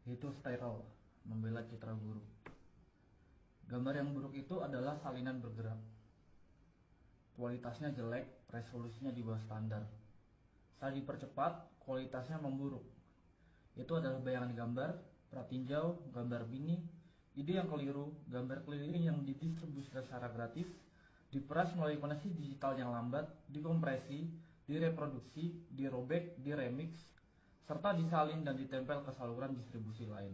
yaitu steril, membela citra buruk. Gambar yang buruk itu adalah salinan bergerak. Kualitasnya jelek, resolusinya di bawah standar. Saat dipercepat, kualitasnya memburuk. Itu adalah bayangan gambar, pratinjau, gambar bini, ide yang keliru, gambar keliling yang didistribusikan secara gratis, diperas melalui koneksi digital yang lambat, dikompresi, direproduksi, dirobek, diremix, serta disalin dan ditempel ke saluran distribusi lain.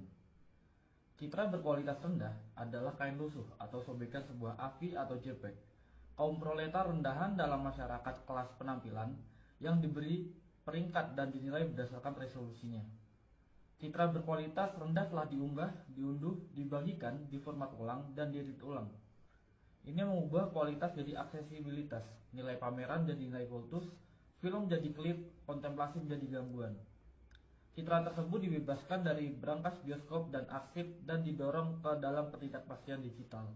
Citra berkualitas rendah adalah kain lusuh atau sobekan sebuah AVI atau JPEG. Kaum proletar rendahan dalam masyarakat kelas penampilan yang diberi peringkat dan dinilai berdasarkan resolusinya. Citra berkualitas rendah telah diunggah, diunduh, dibagikan, diformat ulang, dan diedit ulang. Ini mengubah kualitas jadi aksesibilitas, nilai pameran jadi nilai kultus, film jadi klip, kontemplasi menjadi gangguan. Citra tersebut dibebaskan dari brankas bioskop dan arsip dan didorong ke dalam ketidakpastian digital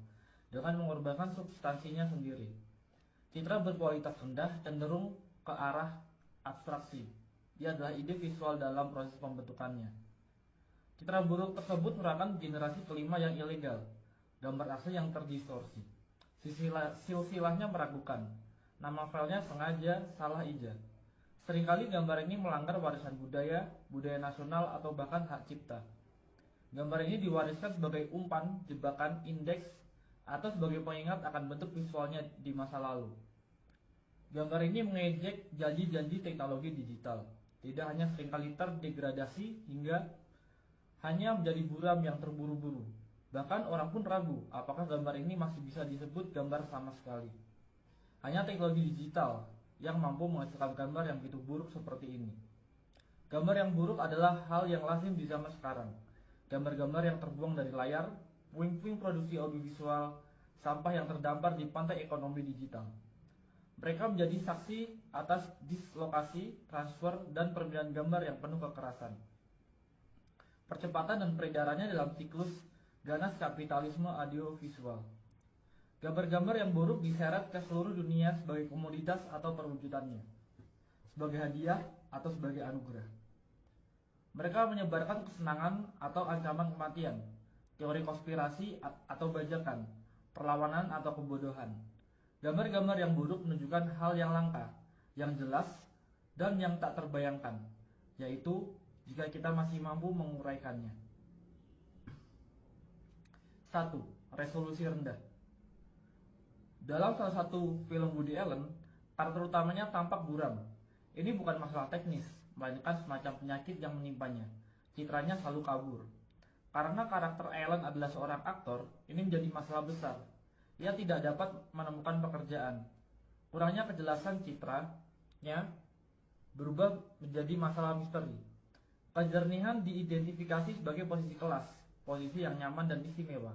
dengan mengorbankan substansinya sendiri. Citra berkualitas rendah cenderung ke arah abstraksi. Dia adalah ide visual dalam proses pembentukannya. Citra buruk tersebut merupakan generasi kelima yang ilegal, gambar asli yang terdistorsi. Silsilahnya meragukan. Nama filenya sengaja salah ija. Seringkali gambar ini melanggar warisan budaya, budaya nasional, atau bahkan hak cipta. Gambar ini diwariskan sebagai umpan, jebakan, indeks, atau sebagai pengingat akan bentuk visualnya di masa lalu. Gambar ini mengejek janji-janji teknologi digital. Tidak hanya seringkali terdegradasi hingga hanya menjadi buram yang terburu-buru. Bahkan orang pun ragu apakah gambar ini masih bisa disebut gambar sama sekali. Hanya teknologi digital yang mampu menghasilkan gambar yang begitu buruk seperti ini. Gambar yang buruk adalah hal yang lazim di zaman sekarang. Gambar-gambar yang terbuang dari layar, puing-puing produksi audiovisual, sampah yang terdampar di pantai ekonomi digital. Mereka menjadi saksi atas dislokasi, transfer, dan permintaan gambar yang penuh kekerasan. Percepatan dan peredarannya dalam siklus ganas kapitalisme audiovisual. Gambar-gambar yang buruk diseret ke seluruh dunia sebagai komoditas atau perwujudannya, sebagai hadiah atau sebagai anugerah. Mereka menyebarkan kesenangan atau ancaman kematian, teori konspirasi atau bajakan, perlawanan atau kebodohan. Gambar-gambar yang buruk menunjukkan hal yang langka, yang jelas, dan yang tak terbayangkan, yaitu jika kita masih mampu menguraikannya. 1. Resolusi rendah. Dalam salah satu film Woody Allen, karakter utamanya tampak buram. Ini bukan masalah teknis, melainkan semacam penyakit yang menimpanya. Citranya selalu kabur. Karena karakter Allen adalah seorang aktor, ini menjadi masalah besar. Ia tidak dapat menemukan pekerjaan. Kurangnya kejelasan citranya berubah menjadi masalah misteri. Kejernihan diidentifikasi sebagai posisi kelas, posisi yang nyaman dan istimewa.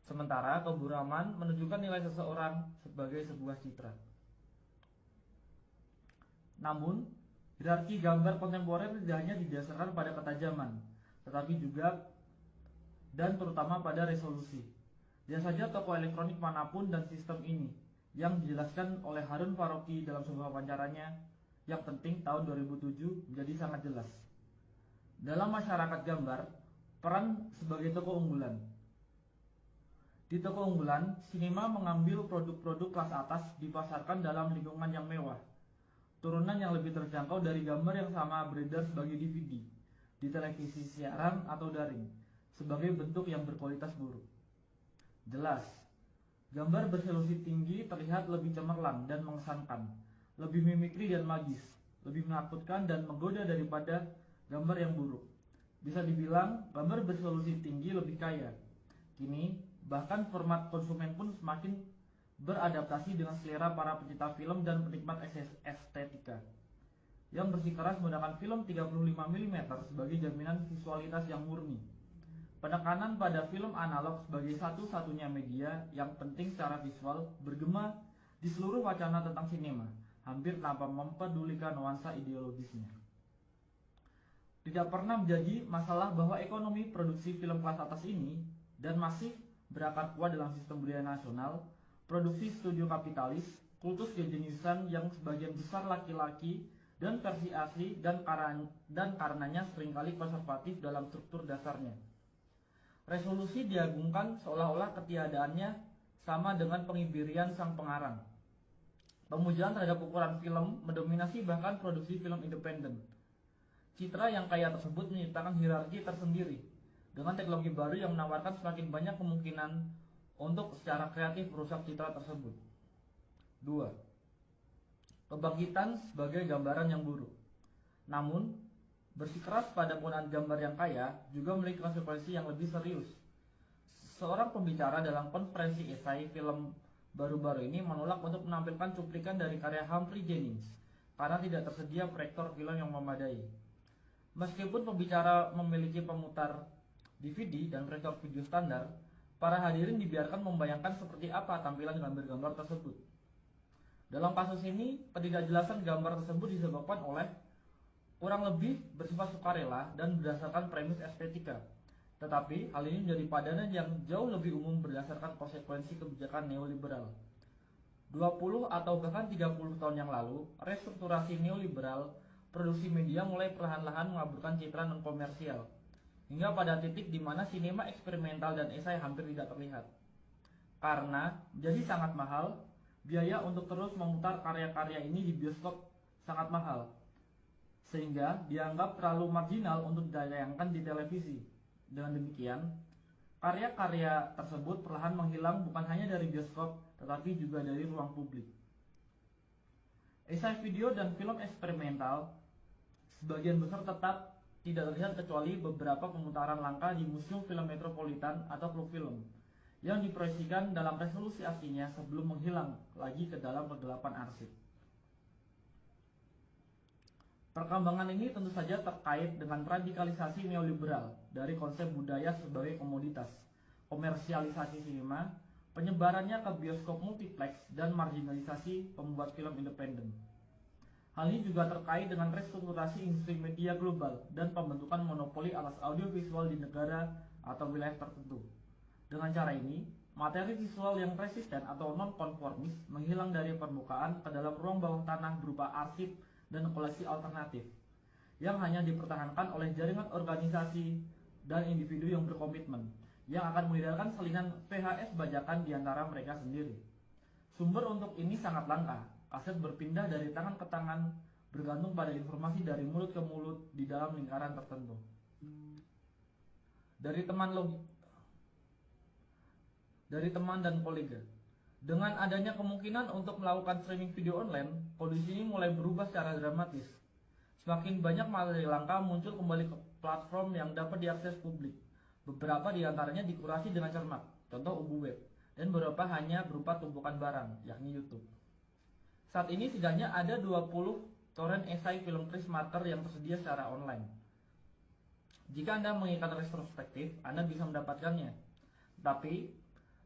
Sementara keburaman menunjukkan nilai seseorang sebagai sebuah citra. Namun, hierarki gambar kontemporer tidak hanya didasarkan pada ketajaman, tetapi juga dan terutama pada resolusi. Lihat saja toko elektronik manapun dan sistem ini, yang dijelaskan oleh Harun Faroqi dalam sebuah wawancaranya yang penting tahun 2007 menjadi sangat jelas. Dalam masyarakat gambar, peran sebagai toko unggulan. Di toko unggulan, sinema mengambil produk-produk kelas atas dipasarkan dalam lingkungan yang mewah. Turunan yang lebih terjangkau dari gambar yang sama beredar sebagai DVD, di televisi siaran atau daring, sebagai bentuk yang berkualitas buruk. Jelas, gambar beresolusi tinggi terlihat lebih cemerlang dan mengesankan, lebih mimikri dan magis, lebih menakutkan dan menggoda daripada gambar yang buruk. Bisa dibilang, gambar beresolusi tinggi lebih kaya. Kini, bahkan format konsumen pun semakin beradaptasi dengan selera para pencinta film dan penikmat estetika yang bersikeras menggunakan film 35 mm sebagai jaminan visualitas yang murni. Penekanan pada film analog sebagai satu-satunya media yang penting secara visual bergema di seluruh wacana tentang sinema, hampir tanpa mempedulikan nuansa ideologisnya. Tidak pernah menjadi masalah bahwa ekonomi produksi film kelas atas ini dan masih berakar kuat dalam sistem budaya nasional, produksi studio kapitalis, kultus kejeniusan yang sebagian besar laki-laki dan versi asli dan karenanya seringkali konservatif dalam struktur dasarnya. Resolusi diagungkan seolah-olah ketiadaannya sama dengan pengibirian sang pengarang. Pemujaan terhadap ukuran film mendominasi bahkan produksi film independen. Citra yang kaya tersebut menciptakan hierarki tersendiri dengan teknologi baru yang menawarkan semakin banyak kemungkinan untuk secara kreatif merusak citra tersebut. 2. Kebangkitan sebagai gambaran yang buruk. Namun, bersikeras pada penggunaan gambar yang kaya juga memiliki konsekuensi yang lebih serius. Seorang pembicara dalam konferensi esai film baru-baru ini menolak untuk menampilkan cuplikan dari karya Humphrey Jennings karena tidak tersedia proyektor film yang memadai. Meskipun pembicara memiliki pemutar DVD dan proyektor video standar, para hadirin dibiarkan membayangkan seperti apa tampilan gambar-gambar tersebut. Dalam kasus ini, ketidakjelasan gambar tersebut disebabkan oleh kurang lebih bersifat sukarela dan berdasarkan premis estetika. Tetapi hal ini menjadi padanan yang jauh lebih umum berdasarkan konsekuensi kebijakan neoliberal. 20 atau bahkan 30 tahun yang lalu, restrukturasi neoliberal produksi media mulai perlahan-lahan mengaburkan citra non-komersial, hingga pada titik di mana sinema eksperimental dan esai hampir tidak terlihat. Karena jadi sangat mahal, biaya untuk terus memutar karya-karya ini di bioskop sangat mahal, sehingga dianggap terlalu marginal untuk ditayangkan di televisi. Dengan demikian, karya-karya tersebut perlahan menghilang bukan hanya dari bioskop, tetapi juga dari ruang publik. Esai video dan film eksperimental sebagian besar tetap tidak terlihat kecuali beberapa pemutaran langka di Museum Film Metropolitan atau klub film yang diproyeksikan dalam resolusi aslinya sebelum menghilang lagi ke dalam kegelapan arsip. Perkembangan ini tentu saja terkait dengan radikalisasi neoliberal dari konsep budaya sebagai komoditas, komersialisasi sinema, penyebarannya ke bioskop multiplex, dan marginalisasi pembuat film independen. Hal ini juga terkait dengan restrukturasi industri media global dan pembentukan monopoli atas audiovisual di negara atau wilayah tertentu. Dengan cara ini, materi visual yang resisten atau non-konformis menghilang dari permukaan ke dalam ruang bawah tanah berupa arsip dan koleksi alternatif yang hanya dipertahankan oleh jaringan organisasi dan individu yang berkomitmen yang akan mengedarkan salinan VHS bajakan di antara mereka sendiri. Sumber untuk ini sangat langka. Kaset berpindah dari tangan ke tangan bergantung pada informasi dari mulut ke mulut di dalam lingkaran tertentu. Dari teman dan kolega. Dengan adanya kemungkinan untuk melakukan streaming video online, kondisi ini mulai berubah secara dramatis. Semakin banyak materi langka muncul kembali ke platform yang dapat diakses publik. Beberapa di antaranya dikurasi dengan cermat, contoh Ubu Web, dan beberapa hanya berupa tumpukan barang, yakni YouTube. Saat ini setidaknya ada 20 torrent esai film Chris Marker yang tersedia secara online. Jika Anda menginginkan retrospektif, Anda bisa mendapatkannya. Tapi,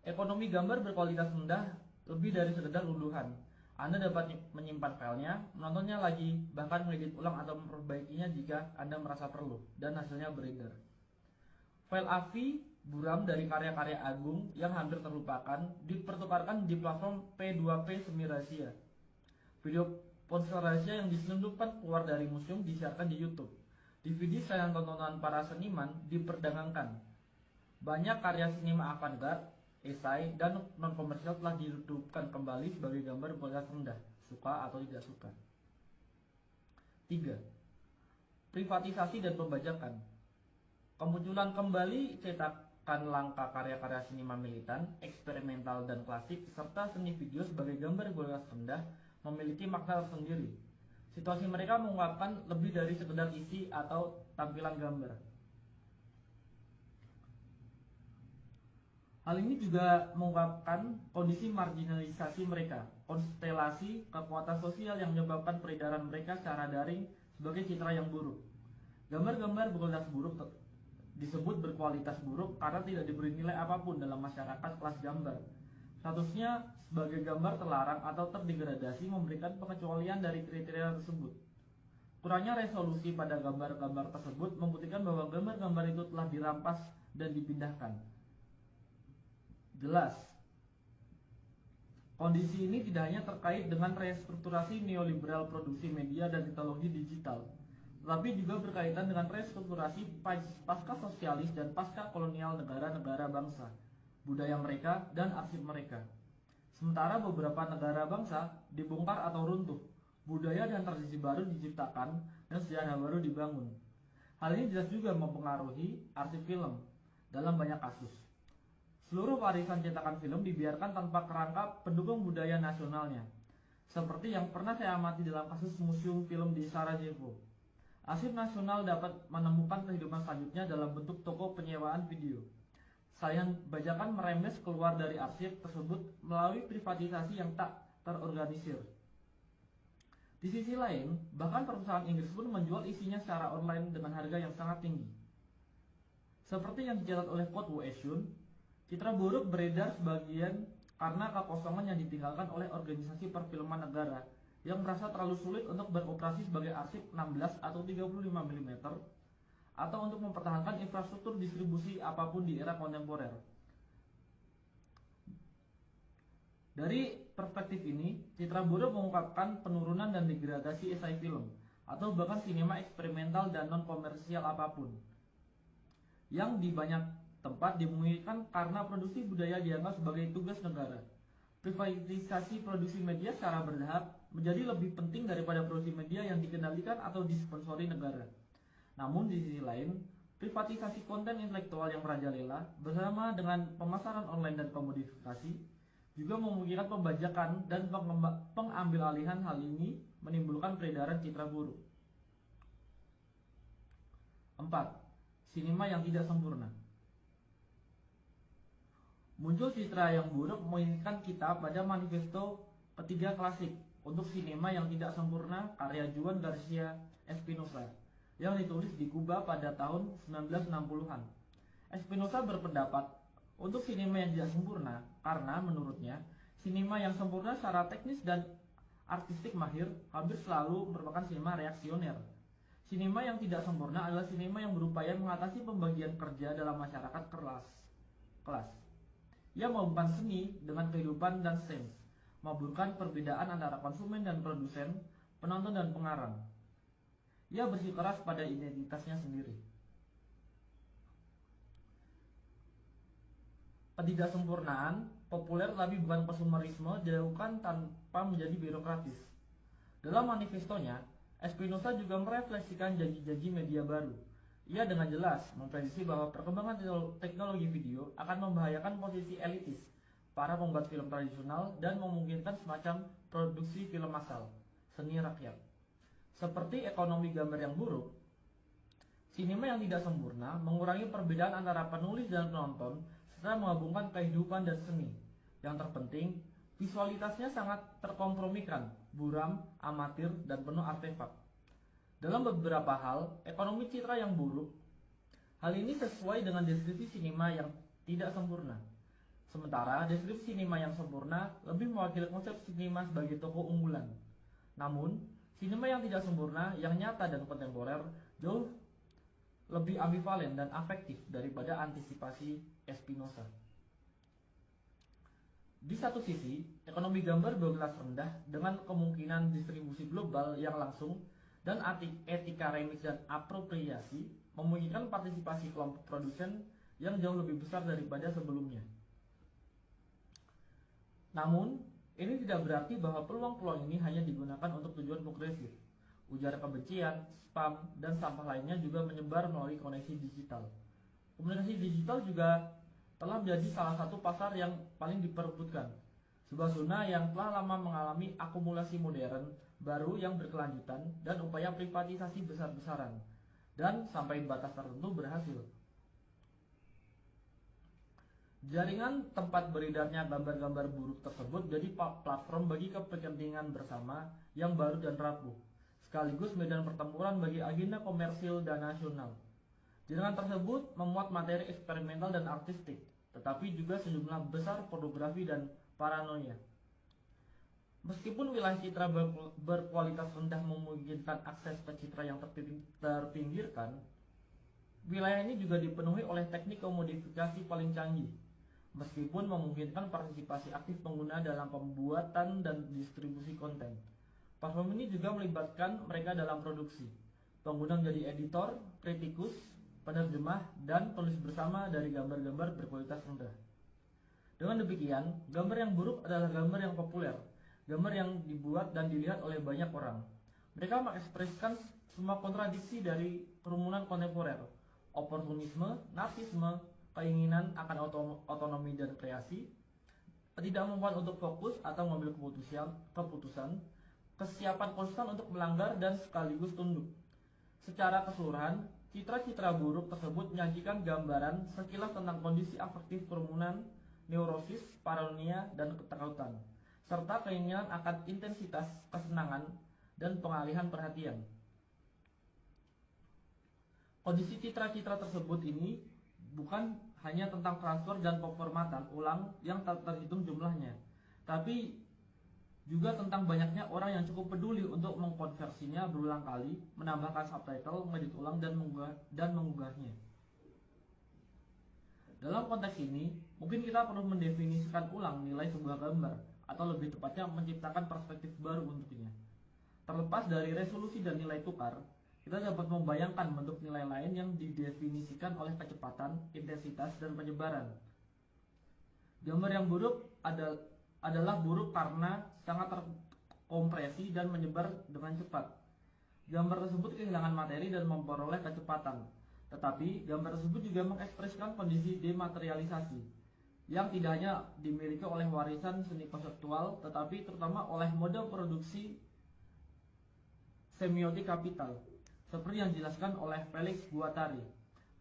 ekonomi gambar berkualitas rendah lebih dari sekedar unduhan. Anda dapat menyimpan filenya, menontonnya lagi, bahkan mengedit ulang atau memperbaikinya jika Anda merasa perlu, dan hasilnya beredar. File AVI buram dari karya-karya agung yang hampir terlupakan dipertukarkan di platform P2P semi rahasia. Video ponsel rahasia yang diselundupkan keluar dari museum disiarkan di YouTube. DVD sajian tontonan para seniman diperdagangkan. Banyak karya sinema avant-garde, esai, dan non-komersial telah dihidupkan kembali sebagai gambar berkualitas rendah, suka atau tidak suka. 3. Privatisasi dan pembajakan. Kemunculan kembali cetakan langka karya-karya sinema militan, eksperimental, dan klasik, serta seni video sebagai gambar berkualitas rendah memiliki makna tersendiri. Situasi mereka mengungkapkan lebih dari sekedar isi atau tampilan gambar. Hal ini juga mengungkapkan kondisi marginalisasi mereka, konstelasi kekuatan sosial yang menyebabkan peredaran mereka secara daring sebagai citra yang buruk. Gambar-gambar berkualitas buruk disebut berkualitas buruk karena tidak diberi nilai apapun dalam masyarakat kelas gambar. Statusnya sebagai gambar terlarang atau terdegradasi memberikan pengecualian dari kriteria tersebut. Kurangnya resolusi pada gambar-gambar tersebut membuktikan bahwa gambar-gambar itu telah dirampas dan dipindahkan. Jelas, Kondisi ini tidak hanya terkait dengan restrukturasi neoliberal produksi media dan teknologi digital, tetapi juga berkaitan dengan restrukturasi pasca sosialis dan pasca kolonial negara-negara bangsa, budaya mereka, dan arsip mereka. Sementara beberapa negara bangsa dibongkar atau runtuh, budaya dan tradisi baru diciptakan, dan sejarah baru dibangun. Hal ini jelas juga mempengaruhi arsip film dalam banyak kasus. Seluruh warisan cetakan film dibiarkan tanpa kerangka pendukung budaya nasionalnya, seperti yang pernah saya amati dalam kasus museum film di Sarajevo. Arsip nasional dapat menemukan kehidupan selanjutnya dalam bentuk toko penyewaan video. Salinan bajakan meremes keluar dari arsip tersebut melalui privatisasi yang tak terorganisir. Di sisi lain, bahkan perusahaan Inggris pun menjual isinya secara online dengan harga yang sangat tinggi. Seperti yang dicatat oleh Pod Woesun, citra buruk beredar sebagian karena kekosongan yang ditinggalkan oleh organisasi perfilman negara yang merasa terlalu sulit untuk beroperasi sebagai arsip 16 atau 35 mm atau untuk mempertahankan infrastruktur distribusi apapun di era kontemporer. Dari perspektif ini, citra buruk mengungkapkan penurunan dan degradasi esai film atau bahkan sinema eksperimental dan non-komersial apapun yang di banyak tempat dimungkinkan karena produksi budaya dianggap sebagai tugas negara. Privatisasi produksi media secara bertahap menjadi lebih penting daripada produksi media yang dikendalikan atau disponsori negara. Namun di sisi lain, privatisasi konten intelektual yang merajalela bersama dengan pemasaran online dan komodifikasi juga memungkinkan pembajakan dan pengambil alihan. Hal ini menimbulkan peredaran citra buruk. 4. Sinema yang tidak sempurna. Muncul citra yang buruk mengingatkan kita pada manifesto ketiga klasik untuk sinema yang tidak sempurna karya Juan Garcia Espinosa yang ditulis di Kuba pada tahun 1960-an. Espinosa berpendapat untuk sinema yang tidak sempurna karena menurutnya sinema yang sempurna secara teknis dan artistik mahir hampir selalu merupakan sinema reaksioner. Sinema yang tidak sempurna adalah sinema yang berupaya mengatasi pembagian kerja dalam masyarakat kelas. Ia menghubungkan seni dengan kehidupan dan sains, memburukkan perbedaan antara konsumen dan produsen, penonton dan pengarang. Ia bersikeras pada identitasnya sendiri. Ketidaksempurnaan populer tapi bukan konsumerisme dilakukan tanpa menjadi birokratis. Dalam manifestonya, Espinosa juga merefleksikan janji-janji media baru. Ia dengan jelas memprediksi bahwa perkembangan teknologi video akan membahayakan posisi elitis para pembuat film tradisional dan memungkinkan semacam produksi film massal, seni rakyat. Seperti ekonomi gambar yang buruk, sinema yang tidak sempurna mengurangi perbedaan antara penulis dan penonton serta menggabungkan kehidupan dan seni. Yang terpenting, visualitasnya sangat terkompromikan, buram, amatir, dan penuh artefak. Dalam beberapa hal, ekonomi citra yang buruk, hal ini sesuai dengan deskripsi sinema yang tidak sempurna. Sementara deskripsi sinema yang sempurna lebih mewakili konsep sinema sebagai toko unggulan. Namun, sinema yang tidak sempurna, yang nyata dan kontemporer, jauh lebih ambivalen dan afektif daripada antisipasi Espinosa. Di satu sisi, ekonomi gambar berkelas rendah dengan kemungkinan distribusi global yang langsung dan etika remix dan apropriasi memungkinkan partisipasi kelompok produsen yang jauh lebih besar daripada sebelumnya. Namun, ini tidak berarti bahwa peluang-peluang ini hanya digunakan untuk tujuan progresif. Ujar kebencian, spam, dan sampah lainnya juga menyebar melalui koneksi digital. Komunikasi digital juga telah menjadi salah satu pasar yang paling diperebutkan. Sebuah zona yang telah lama mengalami akumulasi modern baru yang berkelanjutan dan upaya privatisasi besar-besaran, dan sampai batas tertentu berhasil. Jaringan tempat beredarnya gambar-gambar buruk tersebut jadi platform bagi kepentingan bersama yang baru dan rapuh, sekaligus medan pertempuran bagi agenda komersil dan nasional. Jaringan tersebut memuat materi eksperimental dan artistik, tetapi juga sejumlah besar pornografi dan paranoia. Meskipun wilayah citra berkualitas rendah memungkinkan akses ke citra yang terpinggirkan, wilayah ini juga dipenuhi oleh teknik komodifikasi paling canggih. meskipun memungkinkan partisipasi aktif pengguna dalam pembuatan dan distribusi konten. Platform ini juga melibatkan mereka dalam produksi. Pengguna menjadi editor, kritikus, penerjemah, dan penulis bersama dari gambar-gambar berkualitas rendah. Dengan demikian, gambar yang buruk adalah gambar yang populer, gambar yang dibuat dan dilihat oleh banyak orang. Mereka mengekspresikan semua kontradiksi dari kerumunan kontemporer, oportunisme, narsisme, keinginan akan otonomi dan kreasi, ketidakmampuan untuk fokus atau mengambil keputusan, kesiapan konstan untuk melanggar dan sekaligus tunduk. Secara keseluruhan, citra-citra buruk tersebut menyajikan gambaran sekilas tentang kondisi afektif kerumunan, neurosis, paranoia, dan ketakutan, serta keinginan akan intensitas kesenangan dan pengalihan perhatian. Kondisi citra-citra tersebut ini bukan hanya tentang transfer dan pemformatan ulang yang tak terhitung jumlahnya, tapi juga tentang banyaknya orang yang cukup peduli untuk mengkonversinya berulang kali, menambahkan subtitle, mengedit ulang, dan mengunggahnya. Dalam konteks ini, mungkin kita perlu mendefinisikan ulang nilai sebuah gambar, atau lebih tepatnya menciptakan perspektif baru untuknya. Terlepas dari resolusi dan nilai tukar, kita dapat membayangkan bentuk nilai lain yang didefinisikan oleh kecepatan, intensitas, dan penyebaran. Gambar yang buruk adalah buruk karena sangat terkompresi dan menyebar dengan cepat. Gambar tersebut kehilangan materi dan memperoleh kecepatan. Tetapi gambar tersebut juga mengekspresikan kondisi dematerialisasi yang tidak hanya dimiliki oleh warisan seni konseptual, tetapi terutama oleh mode produksi semiotik kapital, seperti yang dijelaskan oleh Felix Guattari,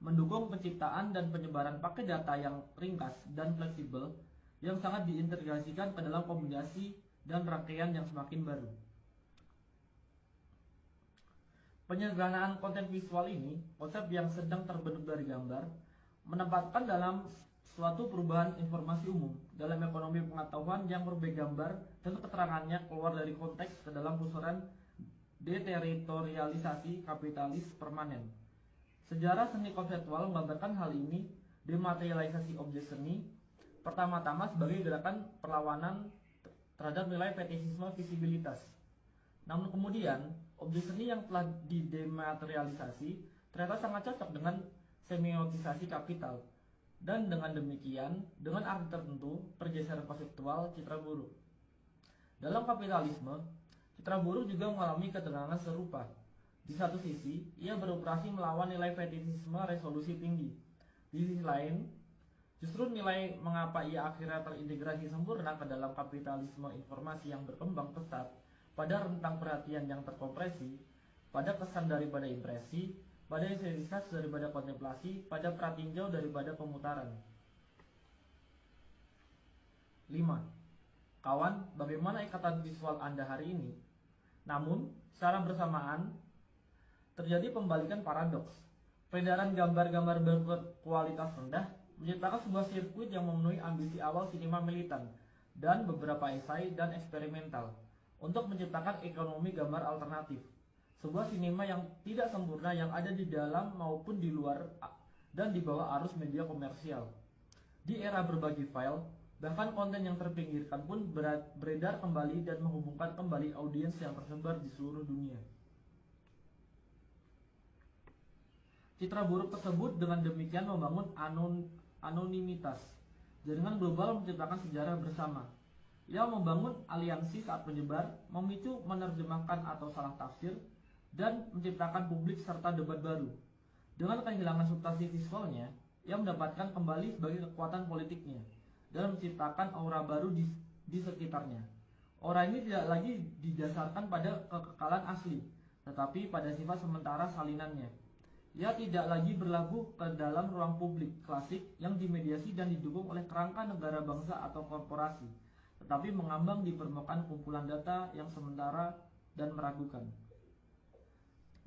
mendukung penciptaan dan penyebaran paket data yang ringkas dan fleksibel yang sangat diintegrasikan ke dalam kombinasi dan rangkaian yang semakin baru. Penyederhanaan konten visual ini, konsep yang sedang terbentuk dari gambar, menempatkan dalam suatu perubahan informasi umum dalam ekonomi pengetahuan yang merubah gambar dan keterangannya keluar dari konteks ke dalam pusaran deteritorialisasi kapitalis permanen. Sejarah seni konseptual menggambarkan hal ini dematerialisasi objek seni pertama-tama sebagai gerakan perlawanan terhadap nilai fetisisme visibilitas. Namun kemudian, objek seni yang telah didematerialisasi ternyata sangat cocok dengan semiotisasi kapital. Dan dengan demikian, dengan arti tertentu, pergeseran konseptual citra buruk. Dalam kapitalisme, citra buruk juga mengalami ketegangan serupa. Di satu sisi, ia beroperasi melawan nilai fetisisme resolusi tinggi. Di sisi lain, justru nilai mengapa ia akhirnya terintegrasi sempurna ke dalam kapitalisme informasi yang berkembang pesat, pada rentang perhatian yang terkompresi, pada kesan daripada impresi, pada estetitas daripada kontemplasi, pada pratinjau daripada pemutaran. 5. Kawan, bagaimana ikatan visual Anda hari ini? Namun, secara bersamaan, terjadi pembalikan paradoks. Peredaran gambar-gambar berkualitas rendah menciptakan sebuah sirkuit yang memenuhi ambisi awal sinema militan dan beberapa esai dan eksperimental untuk menciptakan ekonomi gambar alternatif, sebuah sinema yang tidak sempurna yang ada di dalam maupun di luar dan di bawah arus media komersial. Di era berbagi file, bahkan konten yang terpinggirkan pun beredar kembali dan menghubungkan kembali audiens yang tersebar di seluruh dunia. Citra buruk tersebut dengan demikian membangun anonimitas. Jaringan global menciptakan sejarah bersama. Ia membangun aliansi saat menyebar, memicu menerjemahkan atau salah tafsir, dan menciptakan publik serta debat baru. Dengan kehilangan substansi visualnya, ia mendapatkan kembali sebagai kekuatan politiknya dan menciptakan aura baru di sekitarnya. Aura ini tidak lagi didasarkan pada kekekalan asli, tetapi pada sifat sementara salinannya. Ia tidak lagi berlabuh ke dalam ruang publik klasik yang dimediasi dan didukung oleh kerangka negara bangsa atau korporasi, tetapi mengambang di permukaan kumpulan data yang sementara dan meragukan.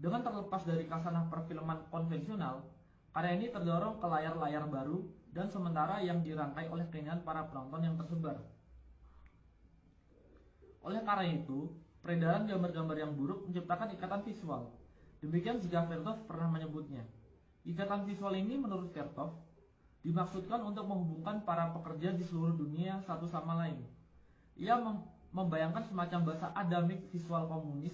Dengan terlepas dari kasanah perfilman konvensional, karya ini terdorong ke layar-layar baru dan sementara yang dirangkai oleh keinginan para penonton yang tersebar. Oleh karena itu, peredaran gambar-gambar yang buruk menciptakan ikatan visual. Demikian jika Vertov pernah menyebutnya. Ikatan visual ini menurut Vertov dimaksudkan untuk menghubungkan para pekerja di seluruh dunia satu sama lain. Ia membayangkan semacam bahasa adamik visual komunis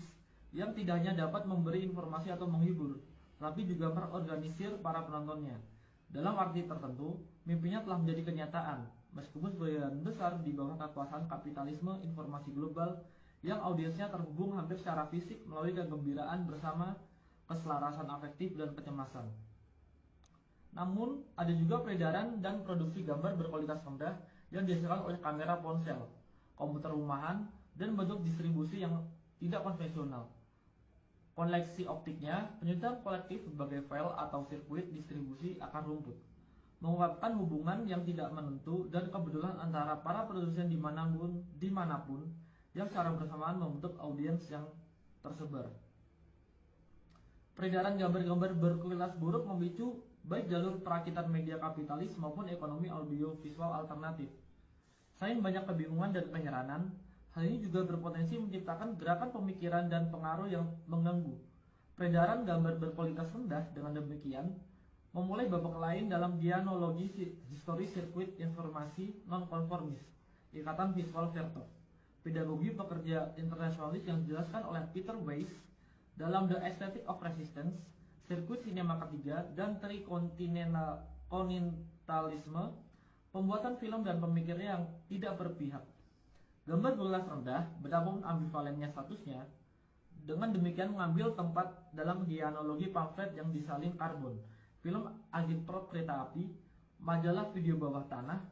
yang tidak hanya dapat memberi informasi atau menghibur, tapi juga mengorganisir para penontonnya. Dalam arti tertentu, mimpinya telah menjadi kenyataan, meskipun sebagian besar di bawah kekuasaan kapitalisme informasi global yang audiensnya terhubung hampir secara fisik melalui kegembiraan bersama keselarasan afektif dan kecemasan. Namun, ada juga peredaran dan produksi gambar berkualitas rendah yang dihasilkan oleh kamera ponsel, komputer rumahan, dan bentuk distribusi yang tidak konvensional. Koleksi optiknya, penyusunan kolektif sebagai file atau sirkuit distribusi akar rumput, mengungkapkan hubungan yang tidak menentu dan kebetulan antara para produsen dimanapun yang secara bersamaan membentuk audiens yang tersebar. Peredaran gambar-gambar berkualitas buruk memicu baik jalur perakitan media kapitalis maupun ekonomi audiovisual alternatif. Selain banyak kebingungan dan keheranan, hal ini juga berpotensi menciptakan gerakan pemikiran dan pengaruh yang mengganggu. Peredaran gambar berkualitas rendah dengan demikian memulai babak lain dalam dianologi histori sirkuit informasi nonkonformis, Ikatan Visual Vertov, pedagogi pekerja internasionalis yang dijelaskan oleh Peter Weiss dalam The Aesthetic of Resistance, sirkuit sinema ketiga, dan trikontinentalisme, pembuatan film dan pemikirnya yang tidak berpihak. Gambar berkualitas rendah, betapapun ambivalennya statusnya, dengan demikian mengambil tempat dalam dianologi pamflet yang disalin karbon, film agitprop kereta api, majalah video bawah tanah,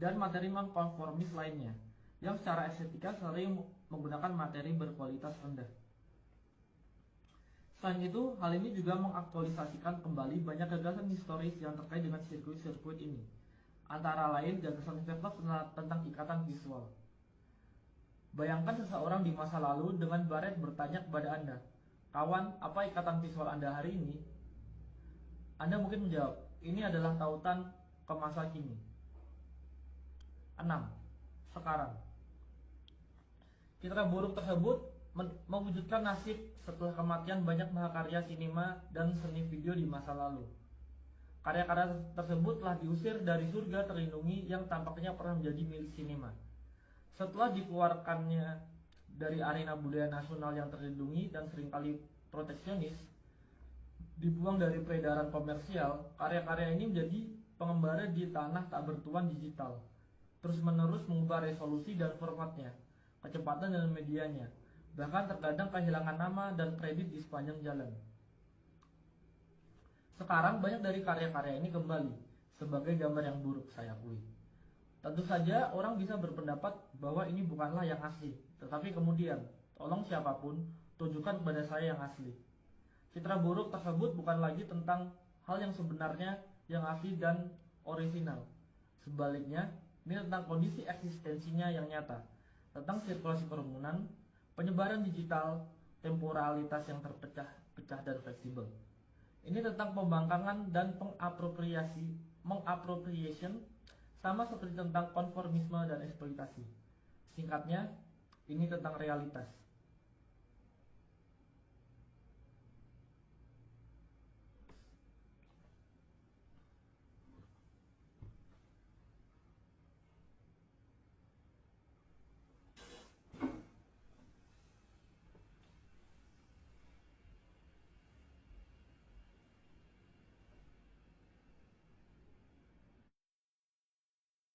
dan materi nonkonformis lainnya, yang secara estetika sering menggunakan materi berkualitas rendah. Selain itu, hal ini juga mengaktualisasikan kembali banyak gagasan historis yang terkait dengan sirkuit-sirkuit ini, antara lain gagasan Vertov tentang ikatan visual. Bayangkan seseorang di masa lalu dengan baret bertanya kepada Anda, "Kawan, apa ikatan visual Anda hari ini?" Anda mungkin menjawab, "Ini adalah tautan ke masa kini." 6. Sekarang, citra buruk tersebut mewujudkan nasib setelah kematian banyak mahakarya sinema dan seni video di masa lalu. Karya-karya tersebut telah diusir dari surga terlindungi yang tampaknya pernah menjadi milik sinema. Setelah dikeluarkannya dari arena budaya nasional yang terlindungi dan seringkali proteksionis, dibuang dari peredaran komersial, karya-karya ini menjadi pengembara di tanah tak bertuan digital, terus-menerus mengubah resolusi dan formatnya, kecepatan dan medianya, bahkan terkadang kehilangan nama dan kredit di sepanjang jalan. Sekarang banyak dari karya-karya ini kembali sebagai gambar yang buruk, saya akui. Tentu saja orang bisa berpendapat bahwa ini bukanlah yang asli, tetapi kemudian, tolong siapapun, tunjukkan kepada saya yang asli. Citra buruk tersebut bukan lagi tentang hal yang sebenarnya yang asli dan orisinal. Sebaliknya, ini tentang kondisi eksistensinya yang nyata, tentang sirkulasi kerumunan, penyebaran digital, temporalitas yang terpecah-pecah dan fleksibel. Ini tentang pembangkangan dan mengappropriation, sama seperti tentang konformisme dan eksploitasi. Singkatnya, ini tentang realitas.